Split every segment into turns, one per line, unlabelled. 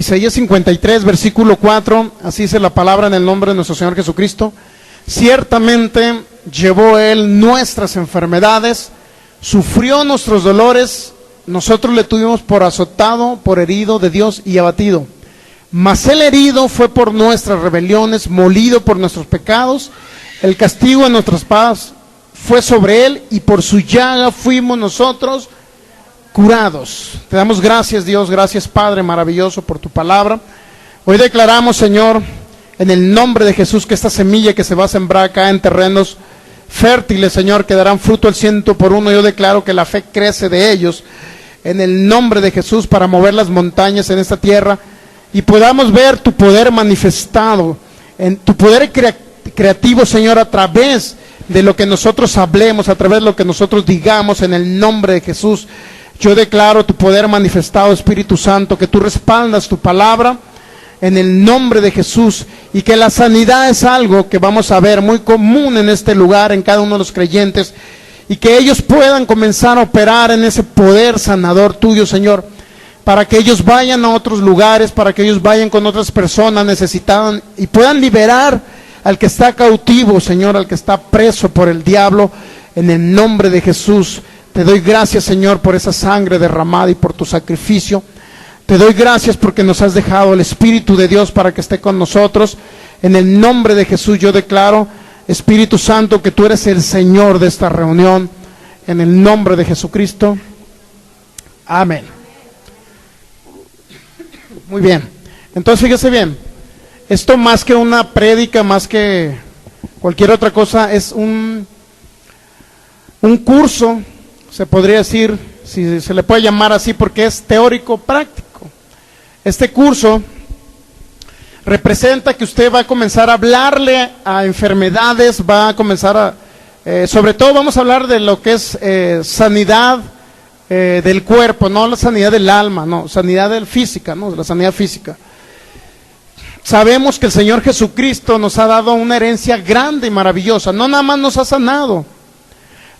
Isaías 53, versículo 4, así dice la palabra en el nombre de nuestro Señor Jesucristo. Ciertamente llevó Él nuestras enfermedades, sufrió nuestros dolores, nosotros le tuvimos por azotado, por herido de Dios y abatido. Mas Él herido fue por nuestras rebeliones, molido por nuestros pecados, el castigo de nuestras paz fue sobre Él, y por su llaga fuimos nosotros curados. Te damos gracias, Dios, gracias, Padre maravilloso, por tu palabra. Hoy declaramos, Señor, en el nombre de Jesús, que esta semilla que se va a sembrar acá en terrenos fértiles, Señor, que darán fruto al 100%. Yo declaro que la fe crece de ellos, en el nombre de Jesús, para mover las montañas en esta tierra, y podamos ver tu poder manifestado, en tu poder creativo, Señor, a través de lo que nosotros hablemos, a través de lo que nosotros digamos, en el nombre de Jesús. Yo declaro tu poder manifestado, Espíritu Santo, que tú respaldas tu palabra en el nombre de Jesús, y que la sanidad es algo que vamos a ver muy común en este lugar, en cada uno de los creyentes, y que ellos puedan comenzar a operar en ese poder sanador tuyo, Señor, para que ellos vayan a otros lugares, para que ellos vayan con otras personas necesitadas y puedan liberar al que está cautivo, Señor, al que está preso por el diablo, en el nombre de Jesús. Te doy gracias, Señor, por esa sangre derramada y por tu sacrificio. Te doy gracias porque nos has dejado el Espíritu de Dios para que esté con nosotros. En el nombre de Jesús yo declaro, Espíritu Santo, que tú eres el Señor de esta reunión. En el nombre de Jesucristo. Amén. Muy bien. Entonces fíjese bien. Esto más que una prédica, más que cualquier otra cosa, es un curso, se podría decir, si se le puede llamar así, porque es teórico práctico. Este curso representa que usted va a comenzar a hablarle a enfermedades, va a comenzar a, sobre todo vamos a hablar de lo que es sanidad del cuerpo, no la sanidad del alma, no, sanidad del física, no, la sanidad física. Sabemos que el Señor Jesucristo nos ha dado una herencia grande y maravillosa. No nada más nos ha sanado,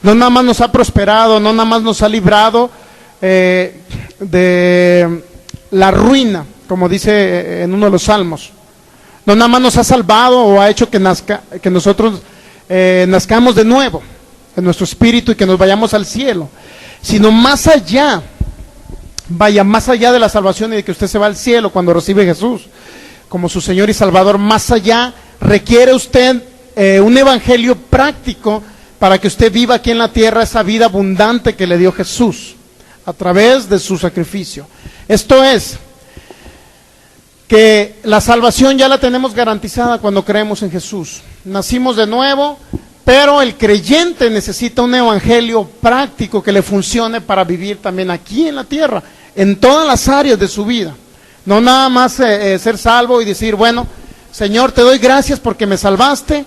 no nada más nos ha prosperado, no nada más nos ha librado de la ruina, como dice en uno de los salmos. No nada más nos ha salvado o ha hecho que nosotros nazcamos de nuevo en nuestro espíritu y que nos vayamos al cielo, sino más allá, vaya más allá de la salvación y de que usted se va al cielo cuando recibe a Jesús como su Señor y Salvador. Más allá requiere usted un evangelio práctico para que usted viva aquí en la tierra esa vida abundante que le dio Jesús a través de su sacrificio. Esto es, que la salvación ya la tenemos garantizada cuando creemos en Jesús. Nacimos de nuevo, pero el creyente necesita un evangelio práctico que le funcione para vivir también aquí en la tierra, en todas las áreas de su vida. No nada más ser salvo y decir, bueno, Señor, te doy gracias porque me salvaste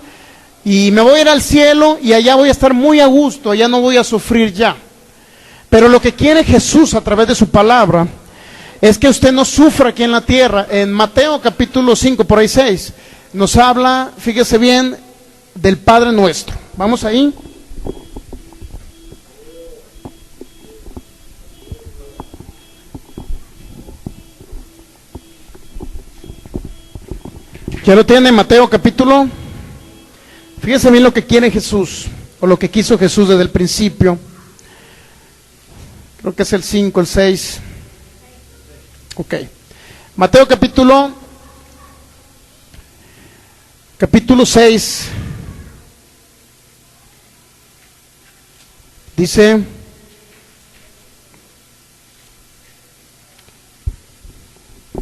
y me voy a ir al cielo y allá voy a estar muy a gusto, allá no voy a sufrir ya. Pero lo que quiere Jesús a través de su palabra es que usted no sufra aquí en la tierra. En Mateo capítulo 5, por ahí 6, nos habla, fíjese bien, del Padre Nuestro. Vamos ahí. Ya lo tiene, Mateo capítulo. Fíjese bien lo que quiere Jesús, o lo que quiso Jesús desde el principio. Creo que es el 5, el 6. Ok. Mateo capítulo 6. Dice, en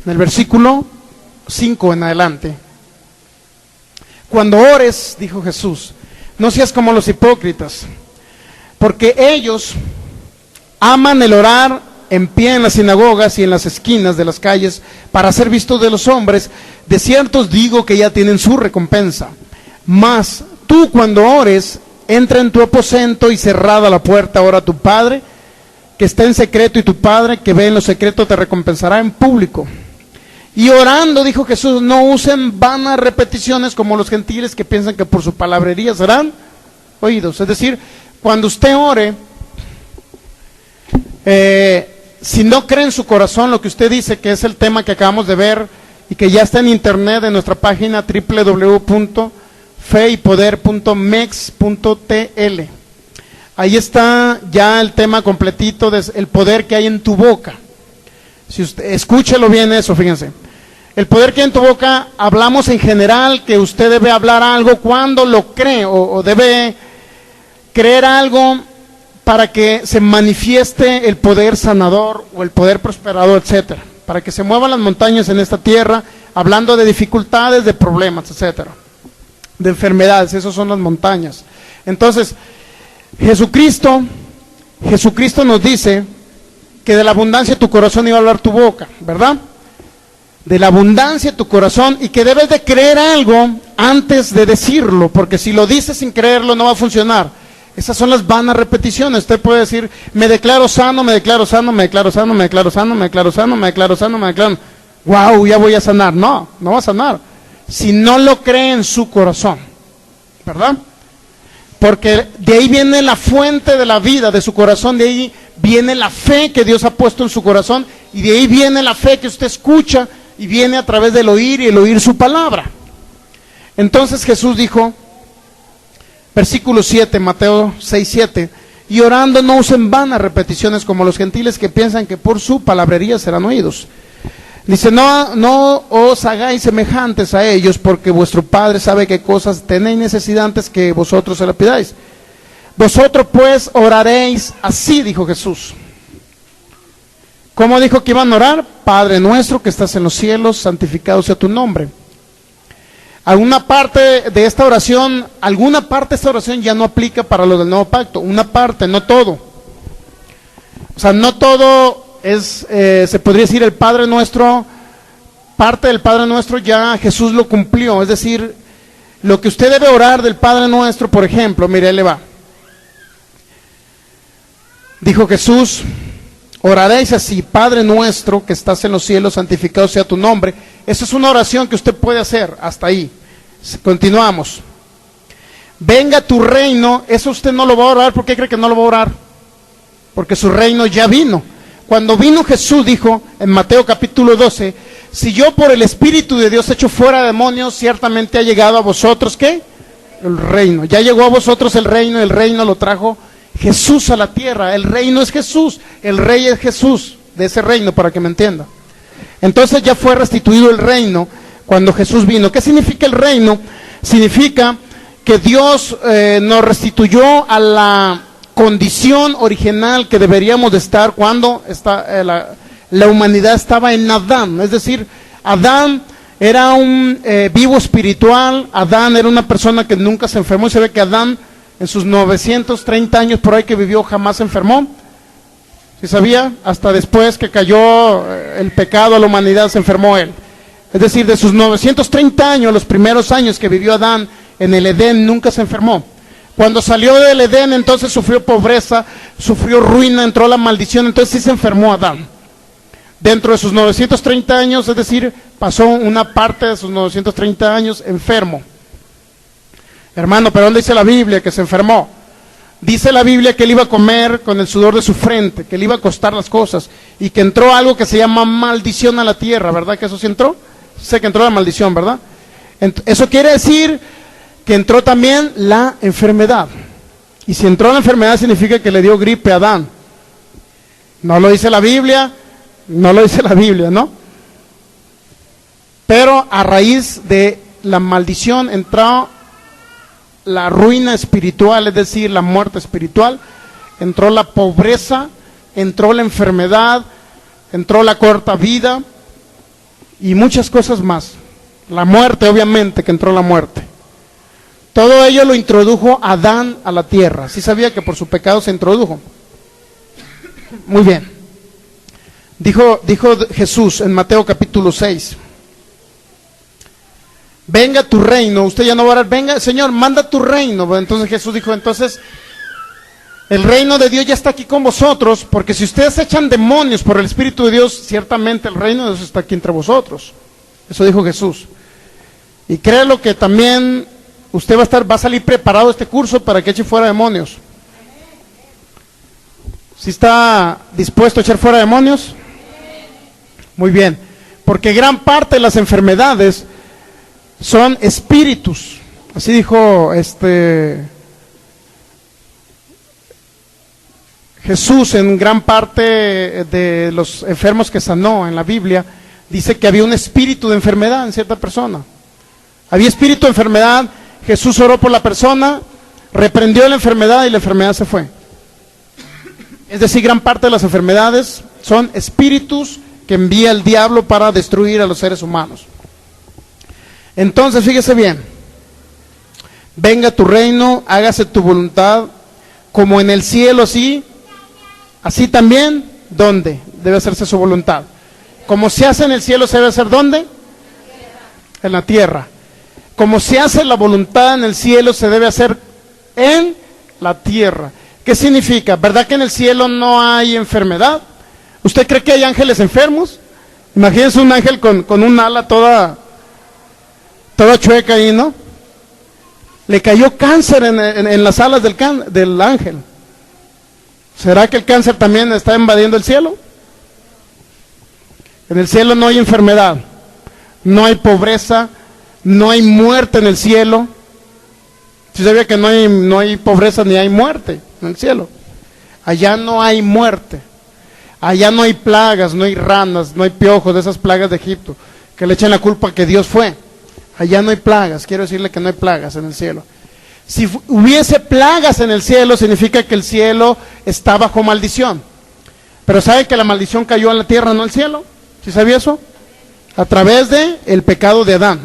el versículo 5 en adelante: cuando ores, dijo Jesús, no seas como los hipócritas, porque ellos aman el orar en pie en las sinagogas y en las esquinas de las calles para ser vistos de los hombres. De cierto os digo que ya tienen su recompensa. Mas tú, cuando ores, entra en tu aposento y cerrada la puerta, ora a tu Padre que está en secreto, y tu Padre que ve en lo secreto te recompensará en público. Y orando, dijo Jesús, no usen vanas repeticiones como los gentiles, que piensan que por su palabrería serán oídos. Es decir, cuando usted ore, si no cree en su corazón lo que usted dice, que es el tema que acabamos de ver y que ya está en internet en nuestra página www.feypoder.mex.tl. Ahí está ya el tema completito del poder que hay en tu boca. Si usted, escúchelo bien eso, fíjense. El poder que hay en tu boca, hablamos en general que usted debe hablar algo cuando lo cree o debe creer algo para que se manifieste el poder sanador o el poder prosperador, etcétera, para que se muevan las montañas en esta tierra, hablando de dificultades, de problemas, etcétera, de enfermedades. Esas son las montañas. Entonces, Jesucristo nos dice que de la abundancia de tu corazón iba a hablar tu boca, ¿verdad? De la abundancia de tu corazón, y que debes de creer algo antes de decirlo, porque si lo dices sin creerlo no va a funcionar. Esas son las vanas repeticiones. Usted puede decir, me declaro sano, me declaro sano, me declaro sano, me declaro sano, me declaro sano, me declaro sano, me declaro. Wow, ya voy a sanar. No, no va a sanar. Si no lo cree en su corazón, ¿verdad? Porque de ahí viene la fuente de la vida, de su corazón, de ahí viene la fe que Dios ha puesto en su corazón, y de ahí viene la fe que usted escucha, y viene a través del oír y el oír su palabra. Entonces Jesús dijo, versículo 7, Mateo 6:7, y orando no usen vanas repeticiones como los gentiles que piensan que por su palabrería serán oídos. Dice, no os hagáis semejantes a ellos, porque vuestro Padre sabe qué cosas tenéis necesidad antes que vosotros se la pidáis. Vosotros pues oraréis así, dijo Jesús. ¿Cómo dijo que iban a orar? Padre nuestro que estás en los cielos, santificado sea tu nombre. Alguna parte de esta oración ya no aplica para lo del nuevo pacto. Una parte, no todo. O sea, no todo es, se podría decir el Padre Nuestro, parte del Padre Nuestro ya Jesús lo cumplió. Es decir, lo que usted debe orar del Padre Nuestro, por ejemplo, mire, ahí le va. Dijo Jesús, oraréis así, Padre Nuestro que estás en los cielos, santificado sea tu nombre. Esa es una oración que usted puede hacer, hasta ahí. Continuamos. Venga tu reino, eso usted no lo va a orar. ¿Por qué cree que no lo va a orar? Porque su reino ya vino. Cuando vino Jesús dijo en Mateo capítulo 12, si yo por el Espíritu de Dios echo fuera demonios, ciertamente ha llegado a vosotros, ¿qué? El reino. Ya llegó a vosotros el reino lo trajo Jesús a la tierra. El reino es Jesús, el rey es Jesús de ese reino, para que me entienda. Entonces ya fue restituido el reino cuando Jesús vino. ¿Qué significa el reino? Significa que Dios nos restituyó a la condición original que deberíamos de estar cuando la humanidad estaba en Adán. Es decir, Adán era un vivo espiritual. Adán era una persona que nunca se enfermó, y se ve que Adán en sus 930 años por ahí que vivió jamás se enfermó. ¿Sí sabía? Hasta después que cayó el pecado a la humanidad se enfermó él. Es decir, de sus 930 años, los primeros años que vivió Adán en el Edén, nunca se enfermó. Cuando salió del Edén, entonces sufrió pobreza, sufrió ruina, entró la maldición, entonces sí se enfermó Adán. Dentro de sus 930 años, es decir, pasó una parte de sus 930 años enfermo. Hermano, ¿pero dónde dice la Biblia que se enfermó? Dice la Biblia que él iba a comer con el sudor de su frente, que le iba a costar las cosas, y que entró algo que se llama maldición a la tierra, ¿verdad que eso sí entró? Sé que entró la maldición, ¿verdad? Eso quiere decir que entró también la enfermedad. Y si entró la enfermedad significa que le dio gripe a Adán. No lo dice la Biblia, ¿no? Pero a raíz de la maldición entró la ruina espiritual, es decir, la muerte espiritual, entró la pobreza, entró la enfermedad, entró la corta vida y muchas cosas más. La muerte, obviamente que entró la muerte. Todo ello lo introdujo Adán a la tierra. ¿Sí sabía que por su pecado se introdujo? Muy bien. Dijo Jesús en Mateo capítulo 6. Venga tu reino. Usted ya no va a orar, venga Señor, manda tu reino. Entonces Jesús dijo, entonces el reino de Dios ya está aquí con vosotros, porque si ustedes echan demonios por el Espíritu de Dios, ciertamente el reino de Dios está aquí entre vosotros. Eso dijo Jesús. Y créalo que también usted va a salir preparado este curso para que eche fuera demonios. ¿Sí está dispuesto a echar fuera demonios? Muy bien, porque gran parte de las enfermedades son espíritus. Así dijo Jesús en gran parte de los enfermos que sanó en la Biblia. Dice que había un espíritu de enfermedad en cierta persona. Había espíritu de enfermedad, Jesús oró por la persona, reprendió la enfermedad y la enfermedad se fue. Es decir, gran parte de las enfermedades son espíritus que envía el diablo para destruir a los seres humanos. Entonces, fíjese bien, venga tu reino, hágase tu voluntad, como en el cielo, así también, ¿dónde debe hacerse su voluntad? Como se hace en el cielo, ¿se debe hacer dónde? En la tierra. Como se hace la voluntad en el cielo, se debe hacer en la tierra. ¿Qué significa? ¿Verdad que en el cielo no hay enfermedad? ¿Usted cree que hay ángeles enfermos? Imagínense un ángel con un ala toda chueca ahí, ¿no? Le cayó cáncer en las alas del ángel. ¿Será que el cáncer también está invadiendo el cielo? En el cielo no hay enfermedad, no hay pobreza, no hay muerte en el cielo. ¿Sí sabía que no hay pobreza ni hay muerte en el cielo? Allá no hay muerte, allá no hay plagas, no hay ranas, no hay piojos, de esas plagas de Egipto, que le echan la culpa que Dios fue. Allá no hay plagas, quiero decirle que no hay plagas en el cielo. Si hubiese plagas en el cielo, significa que el cielo está bajo maldición. Pero ¿sabe que la maldición cayó en la tierra, no al cielo? ¿Sí sabía eso? A través de el pecado de Adán.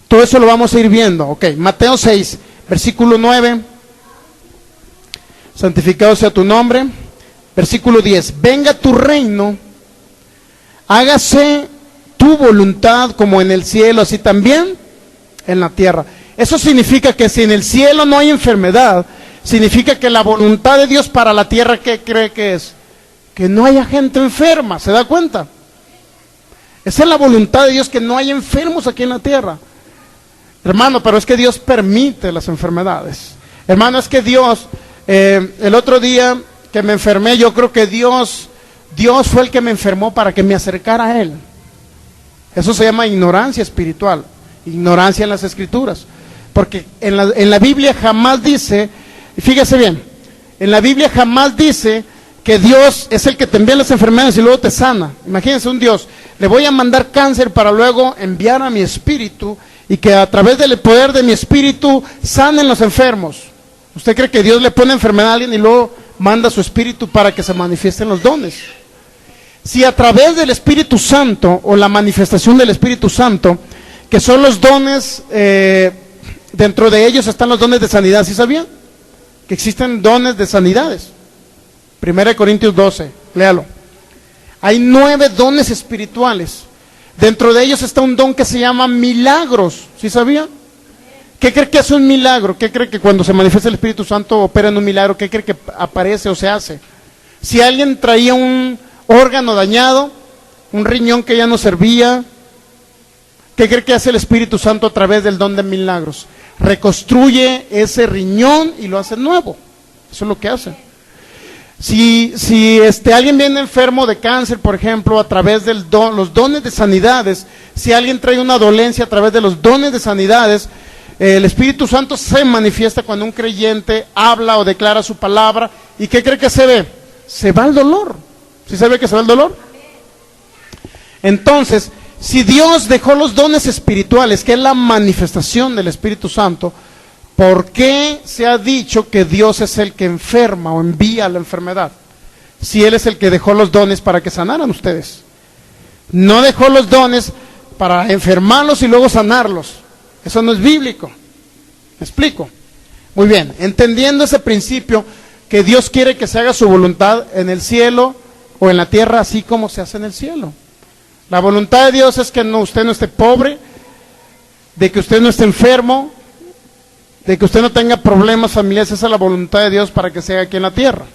Todo eso lo vamos a ir viendo. Ok, Mateo 6, versículo 9. Santificado sea tu nombre. Versículo 10. Venga tu reino, hágase tu voluntad como en el cielo, así también en la tierra. Eso significa que si en el cielo no hay enfermedad, significa que la voluntad de Dios para la tierra, ¿qué cree que es? Que no haya gente enferma, ¿se da cuenta? Esa es la voluntad de Dios, que no haya enfermos aquí en la tierra. Hermano, pero es que Dios permite las enfermedades. Hermano, es que Dios, el otro día que me enfermé, yo creo que Dios fue el que me enfermó para que me acercara a Él. Eso se llama ignorancia espiritual, ignorancia en las Escrituras. Porque en la Biblia jamás dice, fíjese bien, en la Biblia jamás dice que Dios es el que te envía las enfermedades y luego te sana. Imagínense un Dios, le voy a mandar cáncer para luego enviar a mi espíritu y que a través del poder de mi espíritu sanen los enfermos. ¿Usted cree que Dios le pone enfermedad a alguien y luego manda su espíritu para que se manifiesten los dones? Si a través del Espíritu Santo o la manifestación del Espíritu Santo, que son los dones, dentro de ellos están los dones de sanidad, ¿sí sabían? Que existen dones de sanidades. 1 Corintios 12, léalo. Hay 9 dones espirituales. Dentro de ellos está un don que se llama milagros, ¿sí sabía? ¿Qué cree que hace un milagro? ¿Qué cree que cuando se manifiesta el Espíritu Santo opera en un milagro? ¿Qué cree que aparece o se hace? Si alguien traía un órgano dañado, un riñón que ya no servía, ¿qué cree que hace el Espíritu Santo a través del don de milagros? Reconstruye ese riñón y lo hace nuevo. Eso es lo que hace. Si alguien viene enfermo de cáncer, por ejemplo, a través de los dones de sanidades, si alguien trae una dolencia a través de los dones de sanidades, el Espíritu Santo se manifiesta cuando un creyente habla o declara su palabra. ¿Y qué cree que se ve? Se va el dolor. ¿Sí se ve que se va el dolor? Entonces, si Dios dejó los dones espirituales, que es la manifestación del Espíritu Santo, ¿por qué se ha dicho que Dios es el que enferma o envía la enfermedad? Si Él es el que dejó los dones para que sanaran ustedes. No dejó los dones para enfermarlos y luego sanarlos. Eso no es bíblico. ¿Me explico? Muy bien, entendiendo ese principio, que Dios quiere que se haga su voluntad en el cielo o en la tierra, así como se hace en el cielo. La voluntad de Dios es que usted no esté pobre, de que usted no esté enfermo, de que usted no tenga problemas familiares. Esa es la voluntad de Dios para que se haga aquí en la tierra.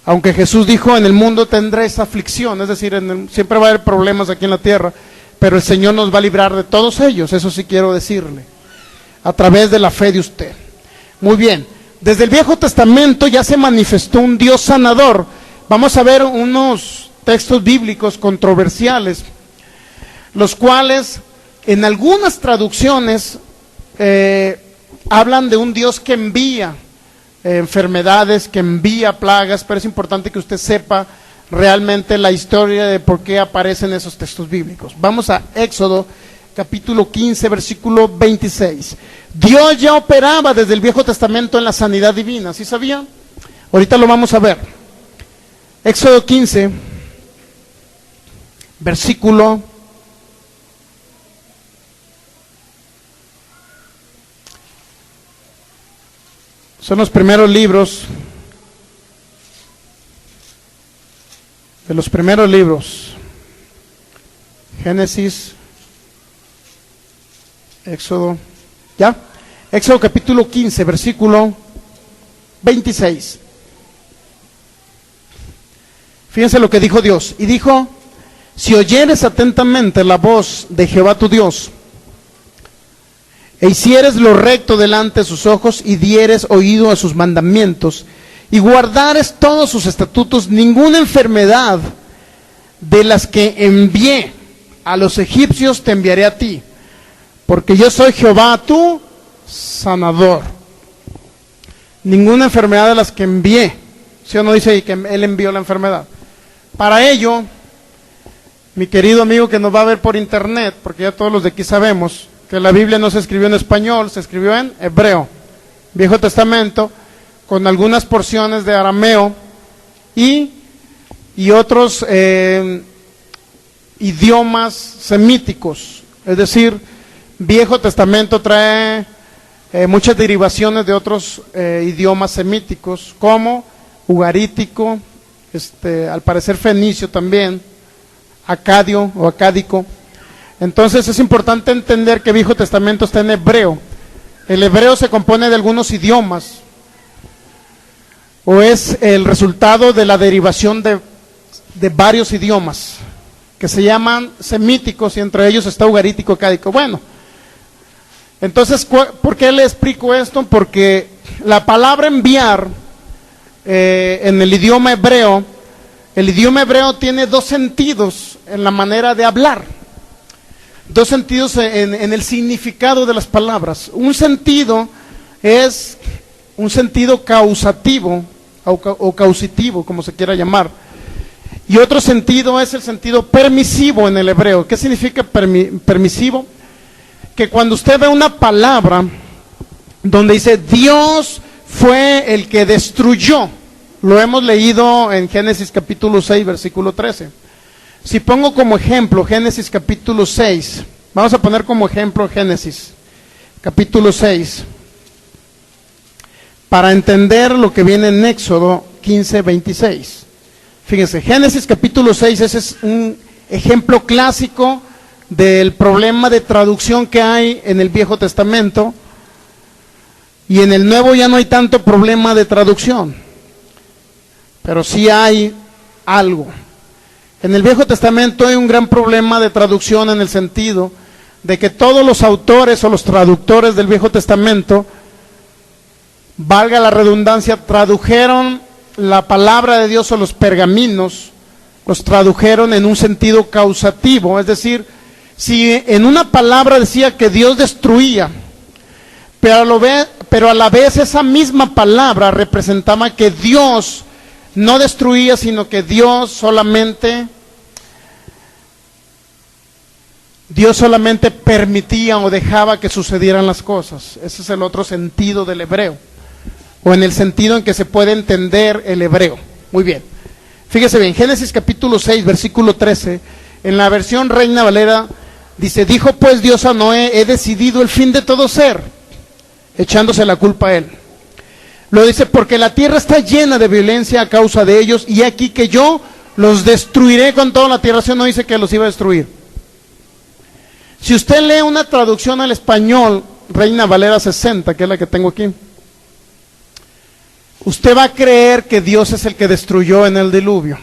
Aunque Jesús dijo, en el mundo tendréis aflicción, es decir, siempre va a haber problemas aquí en la tierra, pero el Señor nos va a librar de todos ellos. Eso sí quiero decirle, a través de la fe de usted. Muy bien, desde el Viejo Testamento ya se manifestó un Dios sanador. Vamos a ver unos textos bíblicos controversiales, los cuales en algunas traducciones hablan de un Dios que envía enfermedades, que envía plagas, pero es importante que usted sepa realmente la historia de por qué aparecen esos textos bíblicos. Vamos a Éxodo capítulo 15, versículo 26. Dios ya operaba desde el Viejo Testamento en la sanidad divina, ¿sí sabía? Ahorita lo vamos a ver. Éxodo 15, versículo 26. Son los primeros libros, de los primeros libros, Génesis, Éxodo, ¿ya? Éxodo capítulo 15, versículo 26. Fíjense lo que dijo Dios. Y dijo: si oyeres atentamente la voz de Jehová tu Dios, e hicieres lo recto delante de sus ojos, y dieres oído a sus mandamientos, y guardares todos sus estatutos, ninguna enfermedad de las que envié a los egipcios te enviaré a ti, porque yo soy Jehová tu sanador. Ninguna enfermedad de las que envié. ¿Sí o no dice ahí que Él envió la enfermedad? Para ello, mi querido amigo que nos va a ver por internet, porque ya todos los de aquí sabemos que la Biblia no se escribió en español, se escribió en hebreo, Viejo Testamento, con algunas porciones de arameo y otros idiomas semíticos. Es decir, Viejo Testamento trae muchas derivaciones de otros idiomas semíticos, como ugarítico, al parecer fenicio también, acadio o acádico. Entonces es importante entender que el Viejo Testamento está en hebreo. El hebreo se compone de algunos idiomas, o es el resultado de la derivación de varios idiomas, que se llaman semíticos, y entre ellos está ugarítico, acádico. Bueno, entonces, ¿por qué le explico esto? Porque la palabra enviar, en el idioma hebreo tiene dos sentidos en la manera de hablar. Dos sentidos en el significado de las palabras. Un sentido es un sentido causativo o causitivo, como se quiera llamar. Y otro sentido es el sentido permisivo en el hebreo. ¿Qué significa permisivo? Que cuando usted ve una palabra donde dice Dios fue el que destruyó, lo hemos leído en Génesis capítulo 6, versículo 13. Si pongo como ejemplo Génesis capítulo 6, vamos a poner como ejemplo Génesis capítulo 6, para entender lo que viene en Éxodo 15, 26. Fíjense, Génesis capítulo 6, ese es un ejemplo clásico del problema de traducción que hay en el Viejo Testamento, y en el Nuevo ya no hay tanto problema de traducción, pero sí hay algo. En el Viejo Testamento hay un gran problema de traducción, en el sentido de que todos los autores o los traductores del Viejo Testamento, valga la redundancia, tradujeron la palabra de Dios, o los pergaminos, los tradujeron en un sentido causativo. Es decir, si en una palabra decía que Dios destruía, pero a la vez esa misma palabra representaba que Dios no destruía, sino que Dios solamente permitía o dejaba que sucedieran las cosas. Ese es el otro sentido del hebreo, o en el sentido en que se puede entender el hebreo. Muy bien, fíjese bien, Génesis capítulo 6, versículo 13, en la versión Reina Valera, dice: dijo pues Dios a Noé, he decidido el fin de todo ser, echándose la culpa a él. Lo dice: porque la tierra está llena de violencia a causa de ellos, y aquí que yo los destruiré con toda la tierra. ¿Sí no dice que los iba a destruir? Si usted lee una traducción al español, Reina Valera 60, que es la que tengo aquí, usted va a creer que Dios es el que destruyó en el diluvio,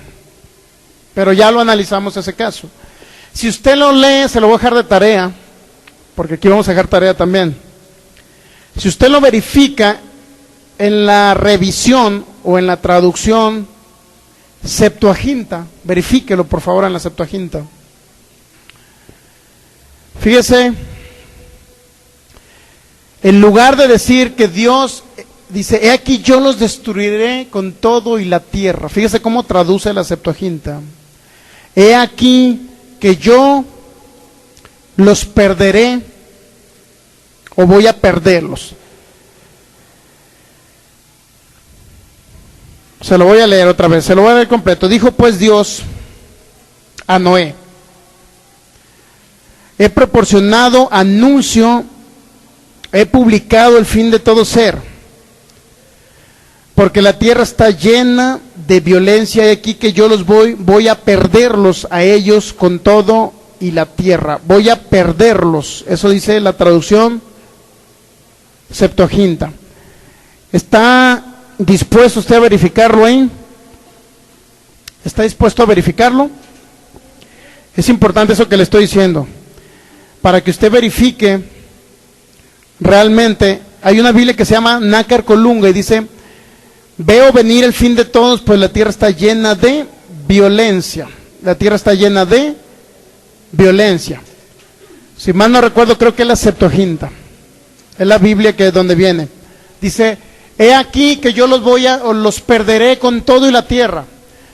pero ya lo analizamos ese caso. Si usted lo lee, se lo voy a dejar de tarea, porque aquí vamos a dejar tarea también. Si usted lo verifica, en la revisión o en la traducción Septuaginta, verifíquelo por favor en la Septuaginta. Fíjese, en lugar de decir que Dios dice, he aquí yo los destruiré con todo y la tierra. Fíjese cómo traduce la Septuaginta. He aquí que yo los perderé o voy a perderlos. Se lo voy a leer otra vez, se lo voy a leer completo. Dijo pues Dios a Noé, he proporcionado anuncio, he publicado el fin de todo ser, porque la tierra está llena de violencia, y aquí que yo los voy a perderlos a ellos con todo y la tierra. Voy a perderlos, eso dice la traducción Septuaginta. ¿Está dispuesto usted a verificarlo ahí? ¿Está dispuesto a verificarlo? Es importante eso que le estoy diciendo, para que usted verifique realmente. Hay una Biblia que se llama Nácar Colunga y dice, veo venir el fin de todos, pues la tierra está llena de violencia. La tierra está llena de violencia. Si mal no recuerdo, creo que es la Septuaginta. Es la Biblia que es donde viene. Dice, he aquí que yo los perderé con todo y la tierra.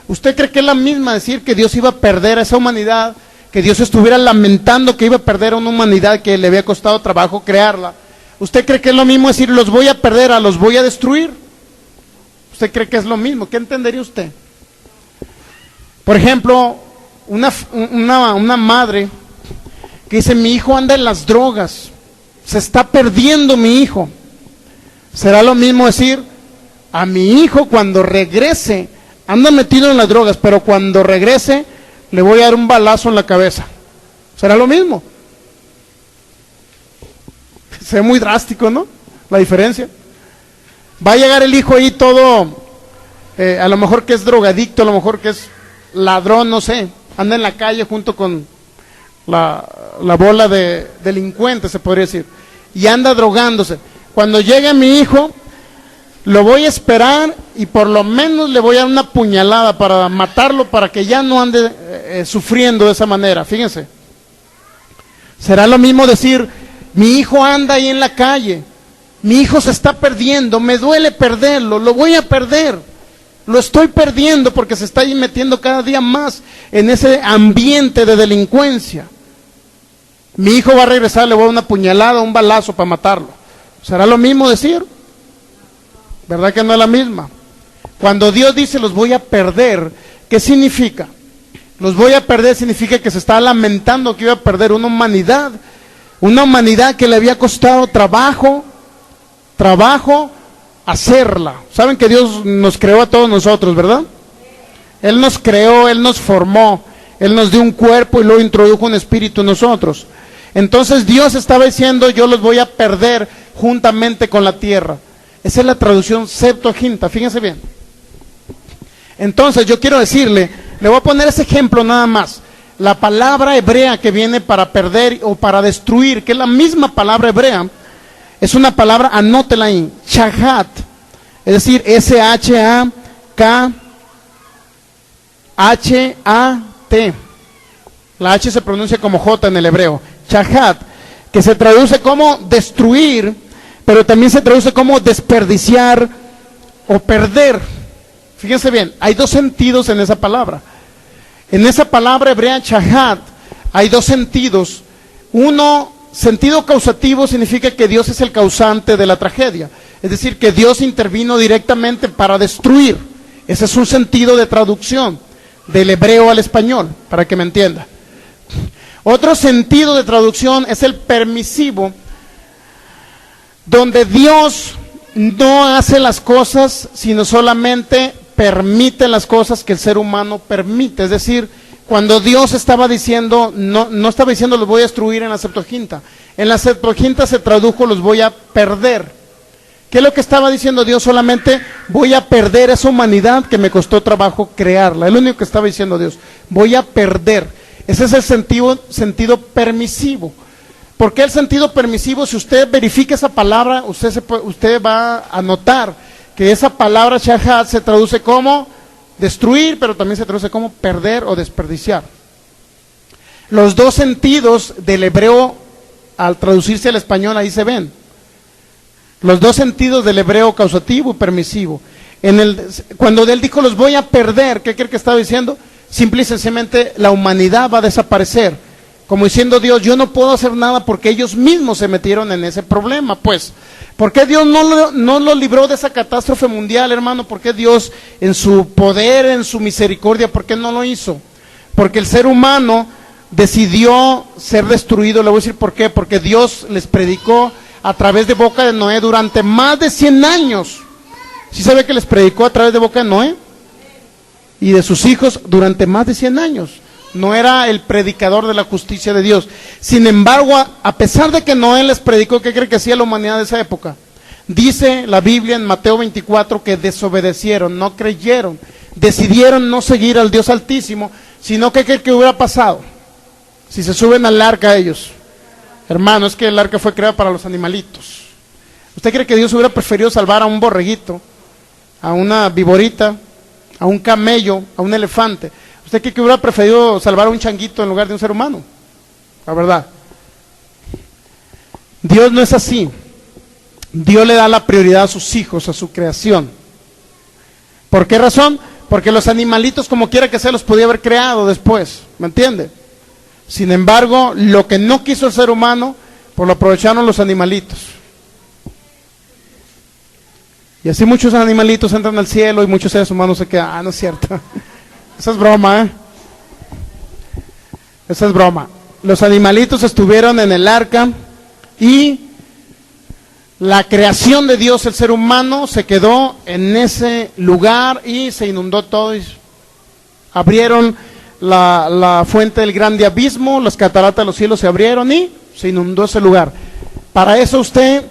¿Usted cree que es la misma decir que Dios iba a perder a esa humanidad? Que Dios estuviera lamentando que iba a perder a una humanidad que le había costado trabajo crearla. ¿Usted cree que es lo mismo decir los voy a perder a los voy a destruir? ¿Usted cree que es lo mismo? ¿Qué entendería usted? Por ejemplo, una madre que dice, mi hijo anda en las drogas, se está perdiendo mi hijo. ¿Será lo mismo decir, a mi hijo cuando regrese, anda metido en las drogas, pero cuando regrese le voy a dar un balazo en la cabeza? ¿Será lo mismo? Se ve muy drástico, ¿no? La diferencia. Va a llegar el hijo ahí todo, a lo mejor que es drogadicto, a lo mejor que es ladrón, no sé, anda en la calle junto con la bola de delincuentes, se podría decir, y anda drogándose. Cuando llegue mi hijo, lo voy a esperar y por lo menos le voy a dar una puñalada para matarlo, para que ya no ande sufriendo de esa manera. Fíjense. Será lo mismo decir, mi hijo anda ahí en la calle, mi hijo se está perdiendo, me duele perderlo, lo voy a perder, lo estoy perdiendo porque se está ahí metiendo cada día más en ese ambiente de delincuencia. Mi hijo va a regresar, le voy a dar una puñalada, un balazo para matarlo. ¿Será lo mismo decir? ¿Verdad que no es la misma? Cuando Dios dice los voy a perder, ¿qué significa? Los voy a perder significa que se está lamentando que iba a perder una humanidad que le había costado trabajo hacerla. Saben que Dios nos creó a todos nosotros, ¿verdad? Él nos creó, Él nos formó, Él nos dio un cuerpo y luego introdujo un espíritu en nosotros. Entonces Dios estaba diciendo, yo los voy a perder juntamente con la tierra. Esa es la traducción Septuaginta, fíjense bien. Entonces yo quiero decirle, le voy a poner ese ejemplo nada más. La palabra hebrea que viene para perder o para destruir, que es la misma palabra hebrea, es una palabra, anótela ahí, chahat, es decir, S-H-A-K-H-A-T. La H se pronuncia como J en el hebreo, chahat, que se traduce como destruir, pero también se traduce como desperdiciar o perder. Fíjense bien, hay dos sentidos en esa palabra. En esa palabra hebrea chahat hay dos sentidos. Uno, sentido causativo, significa que Dios es el causante de la tragedia. Es decir, que Dios intervino directamente para destruir. Ese es un sentido de traducción del hebreo al español, para que me entienda. Otro sentido de traducción es el permisivo, donde Dios no hace las cosas, sino solamente permite las cosas que el ser humano permite. Es decir, cuando Dios estaba diciendo, no estaba diciendo los voy a destruir en la Septuaginta. En la Septuaginta se tradujo los voy a perder. ¿Qué es lo que estaba diciendo Dios? Solamente voy a perder esa humanidad que me costó trabajo crearla. Es lo único que estaba diciendo Dios. Voy a perder. Ese es el sentido permisivo. ¿Por qué el sentido permisivo? Si usted verifica esa palabra, usted va a notar que esa palabra shahat se traduce como destruir, pero también se traduce como perder o desperdiciar. Los dos sentidos del hebreo, al traducirse al español, ahí se ven. Los dos sentidos del hebreo, causativo y permisivo. Cuando él dijo, los voy a perder, ¿qué cree que estaba diciendo? Simple y sencillamente, la humanidad va a desaparecer. Como diciendo Dios, yo no puedo hacer nada porque ellos mismos se metieron en ese problema, pues. ¿Por qué Dios no lo libró de esa catástrofe mundial, hermano? ¿Por qué Dios, en su poder, en su misericordia, por qué no lo hizo? Porque el ser humano decidió ser destruido. Le voy a decir por qué. Porque Dios les predicó a través de boca de Noé durante más de 100 años. ¿Sí sabe que les predicó a través de boca de Noé? Y de sus hijos durante más de 100 años. No era el predicador de la justicia de Dios. Sin embargo, a pesar de que Noé les predicó, ¿qué cree que hacía la humanidad de esa época? Dice la Biblia en Mateo 24 que desobedecieron, no creyeron, decidieron no seguir al Dios Altísimo, sino que ¿qué hubiera pasado? Si se suben al arca ellos. Hermano, es que el arca fue creada para los animalitos. ¿Usted cree que Dios hubiera preferido salvar a un borreguito, a una viborita, a un camello, a un elefante? ¿Usted cree que hubiera preferido salvar a un changuito en lugar de un ser humano? La verdad. Dios no es así. Dios le da la prioridad a sus hijos, a su creación. ¿Por qué razón? Porque los animalitos, como quiera que sea, los podía haber creado después. ¿Me entiende? Sin embargo, lo que no quiso el ser humano, pues lo aprovecharon los animalitos. Y así muchos animalitos entran al cielo y muchos seres humanos se quedan. No es cierto. Esa es broma, ¿eh? Esa es broma. Los animalitos estuvieron en el arca y la creación de Dios, el ser humano, se quedó en ese lugar y se inundó todo. Y abrieron la fuente del grande abismo, las cataratas de los cielos se abrieron y se inundó ese lugar. Para eso usted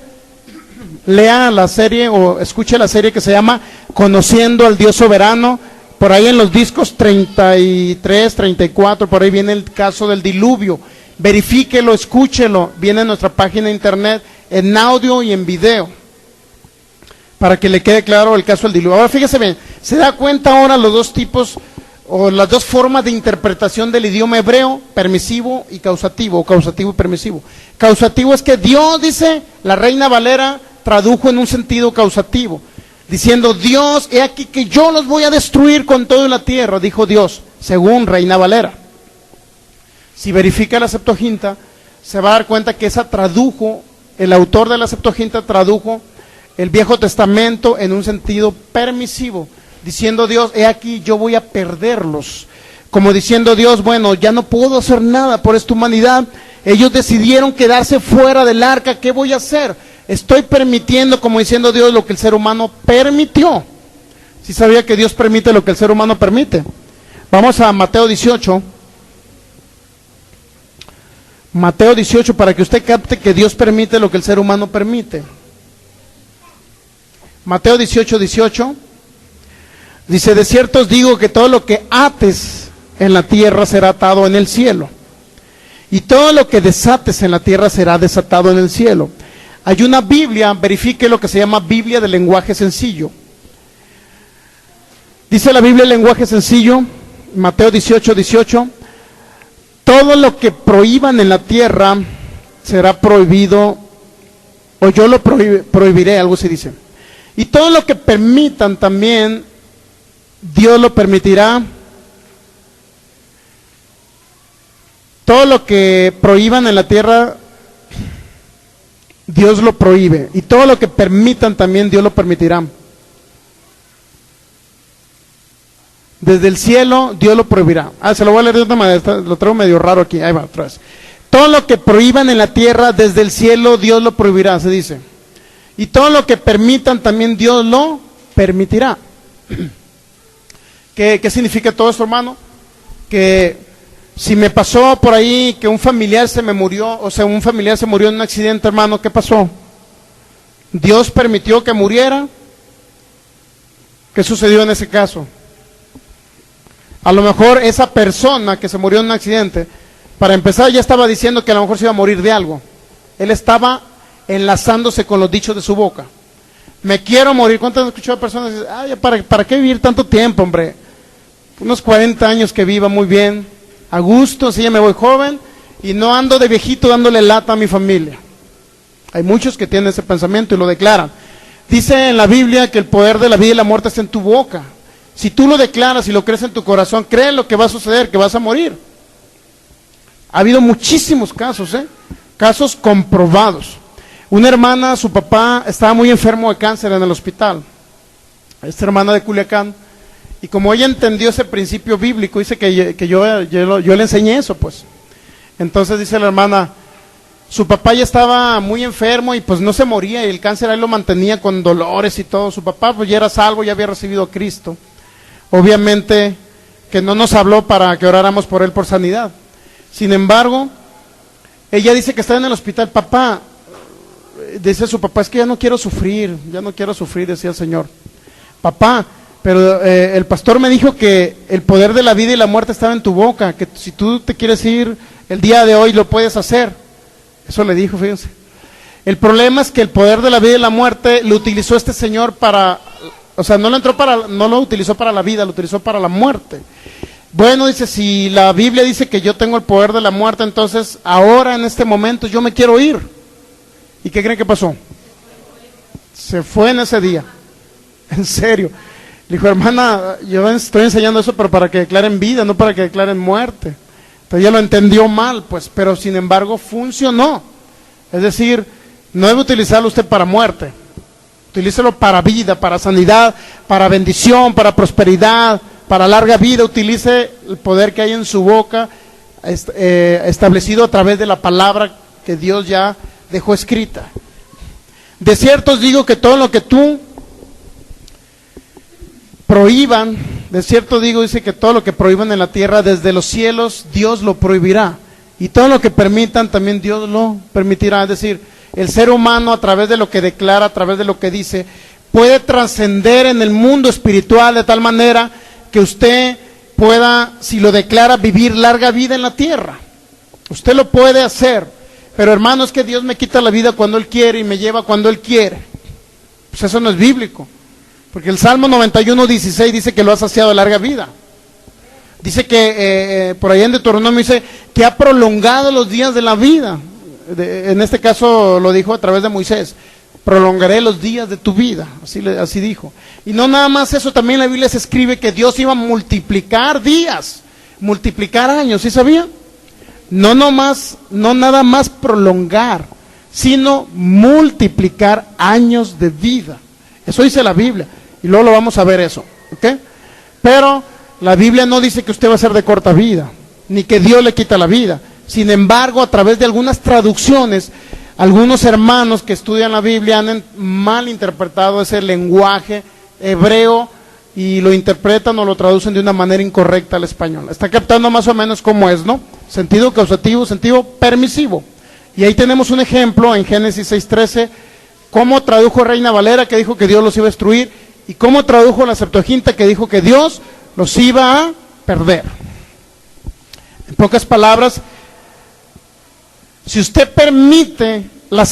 lea la serie o escuche la serie que se llama Conociendo al Dios Soberano. Por ahí en los discos 33, 34, por ahí viene el caso del diluvio. Verifíquelo, escúchelo, viene en nuestra página de internet en audio y en video, para que le quede claro el caso del diluvio. Ahora fíjese bien, se da cuenta ahora los dos tipos o las dos formas de interpretación del idioma hebreo, permisivo y causativo, o causativo y permisivo. Causativo es que Dios, dice la Reina Valera, tradujo en un sentido causativo, diciendo, Dios, he aquí que yo los voy a destruir con toda la tierra, dijo Dios, según Reina Valera. Si verifica la Septuaginta, se va a dar cuenta que esa tradujo, el autor de la Septuaginta tradujo el Viejo Testamento en un sentido permisivo, diciendo Dios, he aquí yo voy a perderlos. Como diciendo Dios, bueno, ya no puedo hacer nada por esta humanidad, ellos decidieron quedarse fuera del arca, ¿qué voy a hacer? Estoy permitiendo, como diciendo Dios, lo que el ser humano permitió. ¿Sí sabía que Dios permite lo que el ser humano permite? Vamos a Mateo 18. Mateo 18, para que usted capte que Dios permite lo que el ser humano permite. Mateo 18, 18. Dice, de cierto os digo que todo lo que ates en la tierra será atado en el cielo. Y todo lo que desates en la tierra será desatado en el cielo. Hay una Biblia, verifique lo que se llama Biblia de lenguaje sencillo. Dice la Biblia de lenguaje sencillo, Mateo 18, 18. Todo lo que prohíban en la tierra será prohibido, o yo lo prohibiré, algo se dice. Y todo lo que permitan también, Dios lo permitirá. Todo lo que prohíban en la tierra, Dios lo prohíbe. Y todo lo que permitan también, Dios lo permitirá. Desde el cielo, Dios lo prohibirá. Se lo voy a leer de otra manera, lo traigo medio raro aquí. Ahí va, otra vez. Todo lo que prohíban en la tierra, desde el cielo, Dios lo prohibirá, se dice. Y todo lo que permitan también, Dios lo permitirá. ¿Qué significa todo esto, hermano? Que si me pasó por ahí que un familiar se me murió, o sea, un familiar se murió en un accidente, hermano, ¿qué pasó? Dios permitió que muriera. ¿Qué sucedió en ese caso? A lo mejor esa persona que se murió en un accidente, para empezar ya estaba diciendo que a lo mejor se iba a morir de algo. Él estaba enlazándose con los dichos de su boca. me quiero morir. ¿Cuántas han escuchado personas que dicen, ay, ¿para qué vivir tanto tiempo, hombre? Unos 40 años que viva muy bien, a gusto, así ya me voy joven y no ando de viejito dándole lata a mi familia. Hay muchos que tienen ese pensamiento y lo declaran. Dice en la Biblia que el poder de la vida y la muerte está en tu boca. Si tú lo declaras y lo crees en tu corazón, cree lo que va a suceder, que vas a morir. Ha habido muchísimos casos, casos comprobados. Una hermana, su papá estaba muy enfermo de cáncer en el hospital. Esta hermana de Culiacán. Y como ella entendió ese principio bíblico, dice que yo le enseñé eso, pues. Entonces dice la hermana, su papá ya estaba muy enfermo y pues no se moría y el cáncer ahí lo mantenía con dolores y todo. Su papá pues ya era salvo, ya había recibido a Cristo. Obviamente que no nos habló para que oráramos por él por sanidad. Sin embargo, ella dice que está en el hospital. Papá, dice su papá, es que ya no quiero sufrir, decía el Señor. Papá, pero el pastor me dijo que el poder de la vida y la muerte estaba en tu boca, que si tú te quieres ir el día de hoy lo puedes hacer. Eso le dijo, fíjense. El problema es que el poder de la vida y la muerte lo utilizó este señor para, o sea, no lo utilizó para la vida, lo utilizó para la muerte. Bueno, dice, si la Biblia dice que yo tengo el poder de la muerte, entonces ahora en este momento yo me quiero ir. ¿Y qué creen que pasó? Se fue en ese día. En serio. Le dijo, hermana, yo estoy enseñando eso, pero para que declaren vida, no para que declaren muerte. Entonces ella lo entendió mal, pues, pero sin embargo funcionó. Es decir, no debe utilizarlo usted para muerte. Utilícelo para vida, para sanidad, para bendición, para prosperidad, para larga vida. Utilice el poder que hay en su boca, establecido a través de la palabra que Dios ya dejó escrita. De cierto os digo que todo lo que tú prohíban, de cierto digo, dice que todo lo que prohíban en la tierra, desde los cielos Dios lo prohibirá, y todo lo que permitan también Dios lo permitirá. Es decir, el ser humano a través de lo que declara, a través de lo que dice, puede trascender en el mundo espiritual de tal manera que usted pueda, si lo declara, vivir larga vida en la tierra. Usted lo puede hacer, pero hermano, es que Dios me quita la vida cuando Él quiere y me lleva cuando Él quiere. Pues eso no es bíblico. Porque el Salmo 91:16 dice que lo ha saciado de larga vida. Dice que por ahí en Deuteronomio dice que ha prolongado los días de la vida. En este caso lo dijo a través de Moisés. Prolongaré los días de tu vida. Así dijo. Y no nada más eso, también la Biblia se escribe que Dios iba a multiplicar días, multiplicar años, ¿sí sabía? No nada más prolongar, sino multiplicar años de vida. Eso dice la Biblia. Y luego lo vamos a ver eso, ¿ok? Pero la Biblia no dice que usted va a ser de corta vida, ni que Dios le quita la vida. Sin embargo, a través de algunas traducciones, algunos hermanos que estudian la Biblia han mal interpretado ese lenguaje hebreo y lo interpretan o lo traducen de una manera incorrecta al español. Está captando más o menos cómo es, ¿no? Sentido causativo, sentido permisivo. Y ahí tenemos un ejemplo en Génesis 6:13, cómo tradujo Reina Valera, que dijo que Dios los iba a destruir, y cómo tradujo la Septuaginta, que dijo que Dios los iba a perder. En pocas palabras, si usted permite la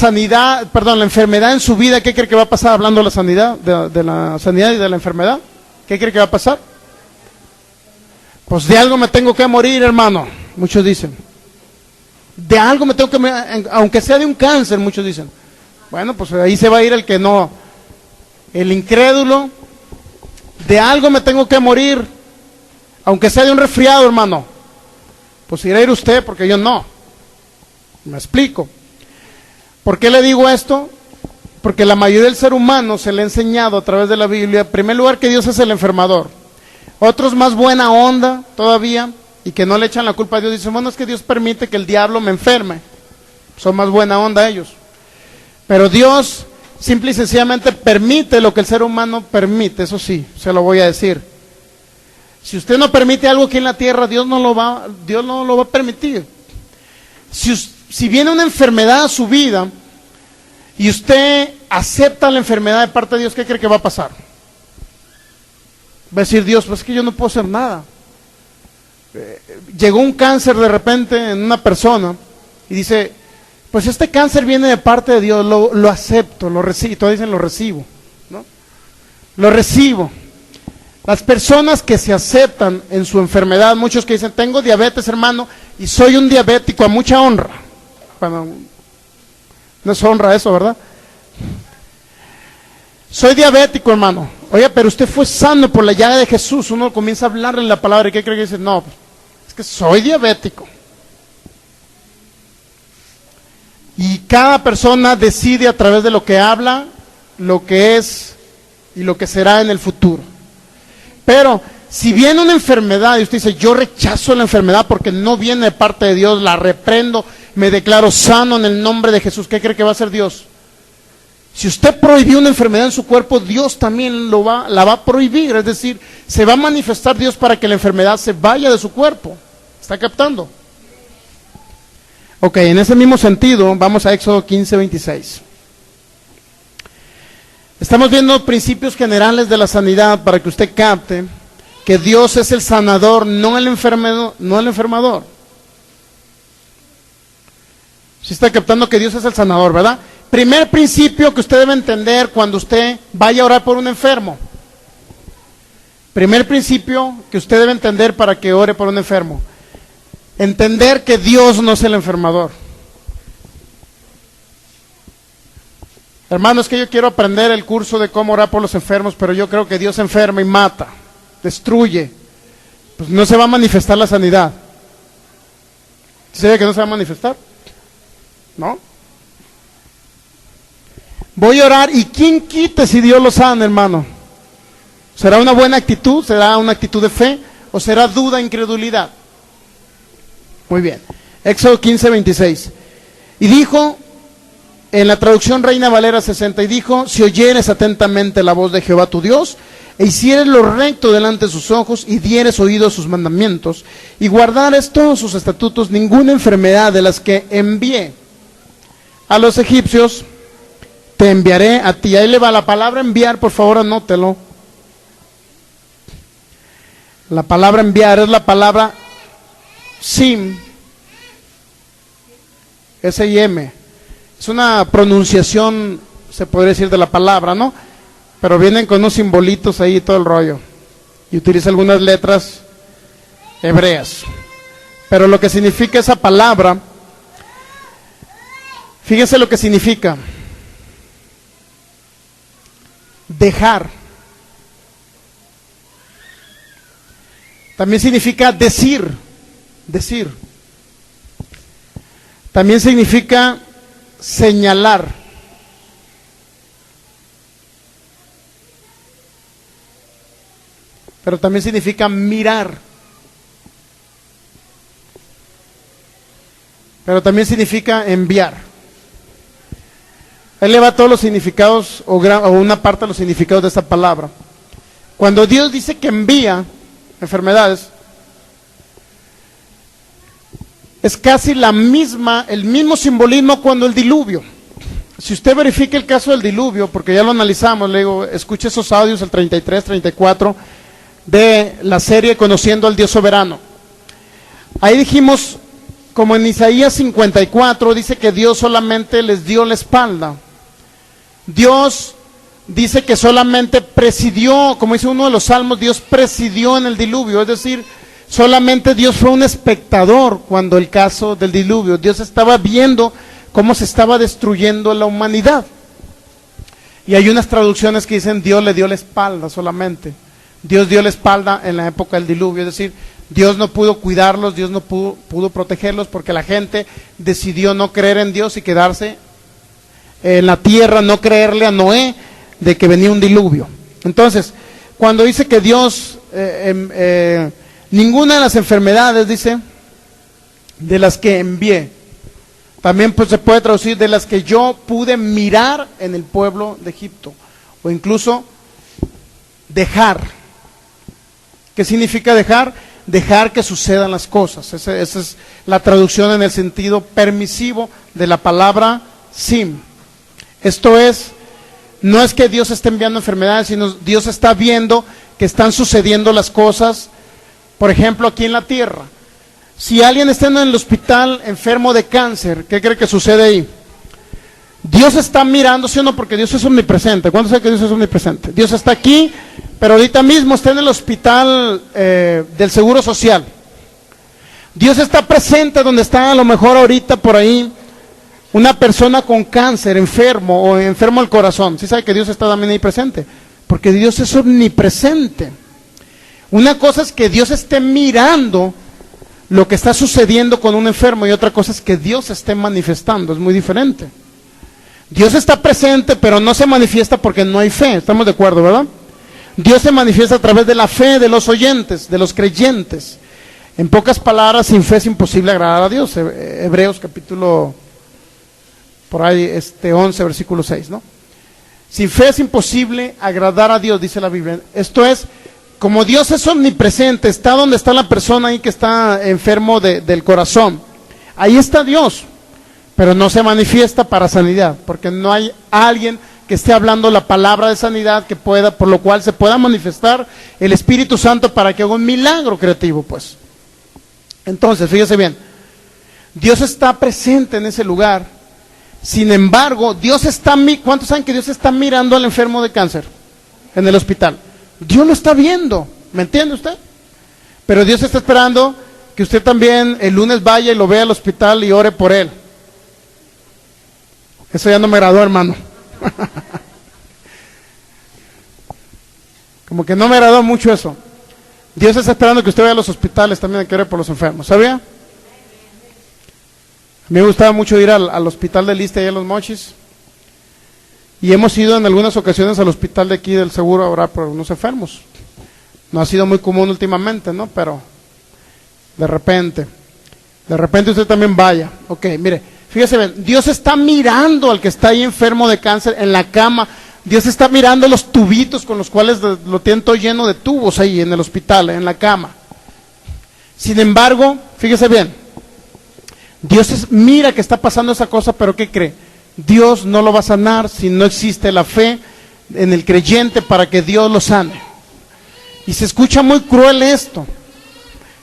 enfermedad en su vida, ¿qué cree que va a pasar? Hablando de la sanidad, de la sanidad y de la enfermedad, ¿qué cree que va a pasar? Pues de algo me tengo que morir, hermano, muchos dicen. De algo me tengo que morir, aunque sea de un cáncer, muchos dicen. Bueno, pues ahí se va a ir el que no, el incrédulo. De algo me tengo que morir, aunque sea de un resfriado, hermano. Pues irá a ir usted, porque yo no. Me explico. ¿Por qué le digo esto? Porque la mayoría del ser humano se le ha enseñado a través de la Biblia, en primer lugar, que Dios es el enfermador. Otros más buena onda todavía, y que no le echan la culpa a Dios, dicen, bueno, es que Dios permite que el diablo me enferme. Son más buena onda ellos. Pero Dios simple y sencillamente permite lo que el ser humano permite, eso sí, se lo voy a decir. Si usted no permite algo aquí en la tierra, Dios no lo va a permitir. Si viene una enfermedad a su vida y usted acepta la enfermedad de parte de Dios, ¿qué cree que va a pasar? Va a decir Dios, pues es que yo no puedo hacer nada. Llegó un cáncer de repente en una persona y dice, pues este cáncer viene de parte de Dios, lo acepto, lo recibo, todos dicen lo recibo, Lo recibo. Las personas que se aceptan en su enfermedad, muchos que dicen, tengo diabetes, hermano, y soy un diabético a mucha honra. Bueno, no es honra eso, ¿verdad? Soy diabético, hermano. Oye, pero usted fue sano por la llaga de Jesús. Uno comienza a hablarle en la palabra, ¿y qué cree que dice? No, es que soy diabético. Y cada persona decide a través de lo que habla, lo que es y lo que será en el futuro. Pero si viene una enfermedad y usted dice, yo rechazo la enfermedad porque no viene de parte de Dios, la reprendo, me declaro sano en el nombre de Jesús, ¿qué cree que va a hacer Dios? Si usted prohibió una enfermedad en su cuerpo, Dios también la va a prohibir, es decir, se va a manifestar Dios para que la enfermedad se vaya de su cuerpo. ¿Está captando? Ok, en ese mismo sentido, vamos a Éxodo 15:26. Estamos viendo principios generales de la sanidad para que usted capte que Dios es el sanador, no el enfermador. Si está captando que Dios es el sanador, ¿verdad? Primer principio que usted debe entender cuando usted vaya a orar por un enfermo. Primer principio que usted debe entender para que ore por un enfermo. Entender que Dios no es el enfermador. Hermanos, que yo quiero aprender el curso de cómo orar por los enfermos, pero yo creo que Dios enferma y mata, destruye. Pues no se va a manifestar la sanidad. ¿Sabe que no se va a manifestar? ¿No? Voy a orar y ¿quién quite si Dios lo sana, hermano? ¿Será una buena actitud? ¿Será una actitud de fe? ¿O será duda, incredulidad? Muy bien. Éxodo 15:26. Y dijo, en la traducción Reina Valera 60, y dijo, si oyeres atentamente la voz de Jehová tu Dios, e hicieres lo recto delante de sus ojos, y dieres oído a sus mandamientos, y guardares todos sus estatutos, ninguna enfermedad de las que envié a los egipcios, te enviaré a ti. Ahí le va la palabra enviar, por favor anótelo. La palabra enviar es la palabra sim, S-I-M. Es una pronunciación, se podría decir, de la palabra, ¿no? Pero vienen con unos simbolitos ahí y todo el rollo. Y utiliza algunas letras hebreas. Pero lo que significa esa palabra, fíjense lo que significa. Dejar. También significa decir. Decir. También significa señalar. Pero también significa mirar. Pero también significa enviar. Él le va todos los significados o una parte de los significados de esta palabra. Cuando Dios dice que envía enfermedades, es casi el mismo simbolismo cuando el diluvio. Si usted verifica el caso del diluvio, porque ya lo analizamos, le digo, escuche esos audios, el 33, 34, de la serie Conociendo al Dios Soberano. Ahí dijimos, como en Isaías 54, dice que Dios solamente les dio la espalda. Dios dice que solamente presidió, como dice uno de los salmos, Dios presidió en el diluvio, es decir, solamente Dios fue un espectador cuando el caso del diluvio. Dios estaba viendo cómo se estaba destruyendo la humanidad. Y hay unas traducciones que dicen Dios le dio la espalda solamente. Dios dio la espalda en la época del diluvio, es decir, Dios no pudo cuidarlos, Dios no pudo protegerlos porque la gente decidió no creer en Dios y quedarse en la tierra, no creerle a Noé de que venía un diluvio. Entonces, cuando dice que Dios, ninguna de las enfermedades, dice, de las que envié, también pues se puede traducir de las que yo pude mirar en el pueblo de Egipto, o incluso dejar. ¿Qué significa dejar? Dejar que sucedan las cosas. Esa es la traducción en el sentido permisivo de la palabra sim. Esto es, no es que Dios esté enviando enfermedades, sino Dios está viendo que están sucediendo las cosas. Por ejemplo, aquí en la tierra, si alguien está en el hospital enfermo de cáncer, ¿qué cree que sucede ahí? Dios está mirando, ¿sí o no? Porque Dios es omnipresente. ¿Cuántos saben que Dios es omnipresente? Dios está aquí, pero ahorita mismo está en el hospital del Seguro Social. Dios está presente donde está a lo mejor ahorita por ahí una persona con cáncer, enfermo o enfermo al corazón. ¿Sí sabe que Dios está también ahí presente? Porque Dios es omnipresente. Una cosa es que Dios esté mirando lo que está sucediendo con un enfermo y otra cosa es que Dios esté manifestando, es muy diferente. Dios está presente, pero no se manifiesta porque no hay fe, estamos de acuerdo, ¿verdad? Dios se manifiesta a través de la fe de los oyentes, de los creyentes. En pocas palabras, sin fe es imposible agradar a Dios. Hebreos capítulo, por ahí, 11, versículo 6, ¿no? Sin fe es imposible agradar a Dios, dice la Biblia. Esto es, como Dios es omnipresente, está donde está la persona ahí que está enfermo del corazón. Ahí está Dios, pero no se manifiesta para sanidad, porque no hay alguien que esté hablando la palabra de sanidad que pueda, por lo cual se pueda manifestar el Espíritu Santo para que haga un milagro creativo, pues. Entonces, fíjese bien, Dios está presente en ese lugar. Sin embargo, Dios está, ¿cuántos saben que Dios está mirando al enfermo de cáncer en el hospital? Dios lo está viendo, ¿me entiende usted? Pero Dios está esperando que usted también el lunes vaya y lo vea al hospital y ore por él. Eso ya no me agradó, hermano. Como que no me agradó mucho eso. Dios está esperando que usted vaya a los hospitales también a que ore por los enfermos, ¿sabía? A mí me gustaba mucho ir al hospital de Liste, allá en Los Mochis. Y hemos ido en algunas ocasiones al hospital de aquí del Seguro a orar por unos enfermos. No ha sido muy común últimamente, ¿no? Pero de repente usted también vaya. Ok, mire, fíjese bien, Dios está mirando al que está ahí enfermo de cáncer en la cama. Dios está mirando los tubitos con los cuales lo tienen todo lleno de tubos ahí en el hospital, en la cama. Sin embargo, fíjese bien, Dios mira que está pasando esa cosa, pero ¿qué cree? Dios no lo va a sanar si no existe la fe en el creyente para que Dios lo sane. Y se escucha muy cruel esto.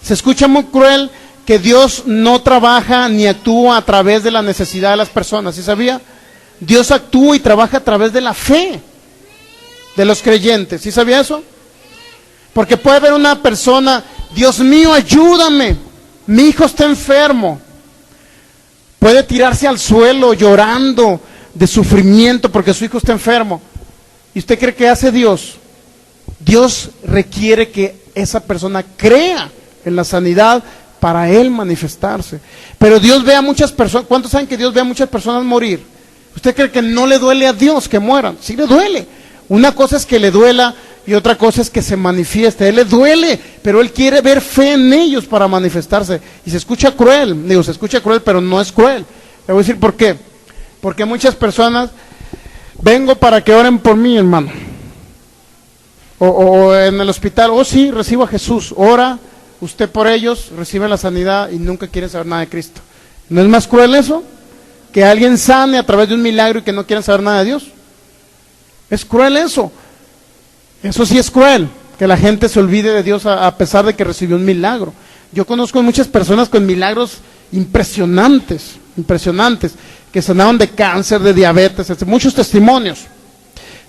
Se escucha muy cruel que Dios no trabaja ni actúa a través de la necesidad de las personas. ¿Sí sabía? Dios actúa y trabaja a través de la fe de los creyentes. ¿Sí sabía eso? Porque puede haber una persona, Dios mío, ayúdame, mi hijo está enfermo. Puede tirarse al suelo llorando de sufrimiento porque su hijo está enfermo. ¿Y usted cree que hace Dios? Dios requiere que esa persona crea en la sanidad para Él manifestarse. Pero Dios ve a muchas personas. ¿Cuántos saben que Dios ve a muchas personas morir? ¿Usted cree que no le duele a Dios que mueran? Sí le duele. Una cosa es que le duela y otra cosa es que se manifieste. A Él le duele, pero Él quiere ver fe en ellos para manifestarse. Y se escucha cruel, se escucha cruel, pero no es cruel. Le voy a decir por qué. Porque muchas personas, vengo para que oren por mí, hermano. O en el hospital, sí, recibo a Jesús. Ora usted por ellos, recibe la sanidad y nunca quieren saber nada de Cristo. ¿No es más cruel eso? Que alguien sane a través de un milagro y que no quieran saber nada de Dios. Es cruel eso. Eso sí es cruel, que la gente se olvide de Dios a pesar de que recibió un milagro. Yo conozco muchas personas con milagros impresionantes, que sanaron de cáncer, de diabetes, muchos testimonios.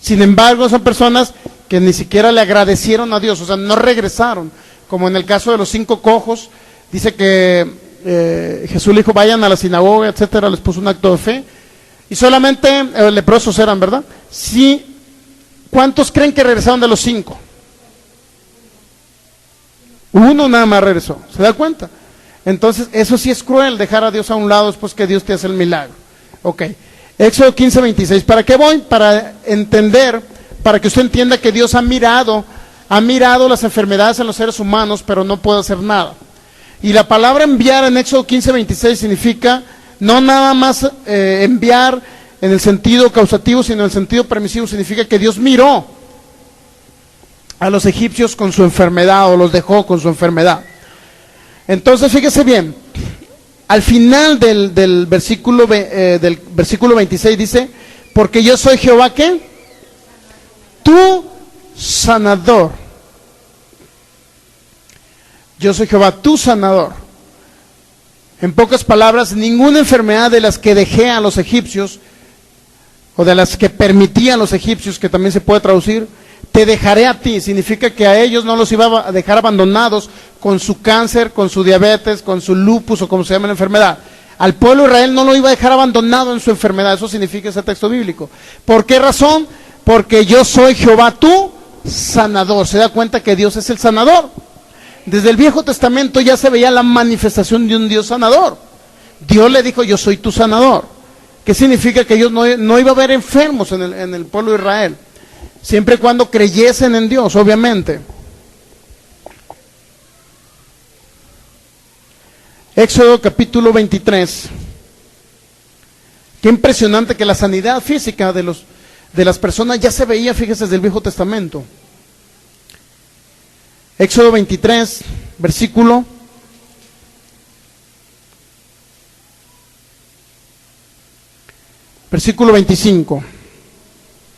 Sin embargo, son personas que ni siquiera le agradecieron a Dios, o sea, no regresaron. Como en el caso de los 5 cojos, dice que Jesús le dijo, vayan a la sinagoga, etcétera, les puso un acto de fe. Y solamente leprosos eran, ¿verdad? Sí. ¿Cuántos creen que regresaron de los 5? Uno nada más regresó, ¿se da cuenta? Entonces, eso sí es cruel, dejar a Dios a un lado después que Dios te hace el milagro. Ok, Éxodo 15:26, ¿para qué voy? Para entender, para que usted entienda que Dios ha mirado las enfermedades en los seres humanos, pero no puede hacer nada. Y la palabra enviar en Éxodo 15:26 significa no nada más enviar en el sentido causativo, sino en el sentido permisivo. Significa que Dios miró a los egipcios con su enfermedad, o los dejó con su enfermedad. Entonces, fíjese bien, al final del versículo 26 dice, porque yo soy Jehová, ¿qué? Tu sanador. Yo soy Jehová, tu sanador. En pocas palabras, ninguna enfermedad de las que dejé a los egipcios o de las que permitían los egipcios, que también se puede traducir, te dejaré a ti, significa que a ellos no los iba a dejar abandonados con su cáncer, con su diabetes, con su lupus o como se llama la enfermedad. Al pueblo de Israel no lo iba a dejar abandonado en su enfermedad, eso significa ese texto bíblico. ¿Por qué razón? Porque yo soy Jehová tu sanador. Se da cuenta que Dios es el sanador. Desde el Viejo Testamento ya se veía la manifestación de un Dios sanador. Dios le dijo, yo soy tu sanador. ¿Qué significa? Que ellos no iba a haber enfermos en el pueblo de Israel, siempre y cuando creyesen en Dios, obviamente. Éxodo capítulo 23. Qué impresionante que la sanidad física de las personas ya se veía, fíjese, desde el Viejo Testamento. Éxodo 23, versículo 25.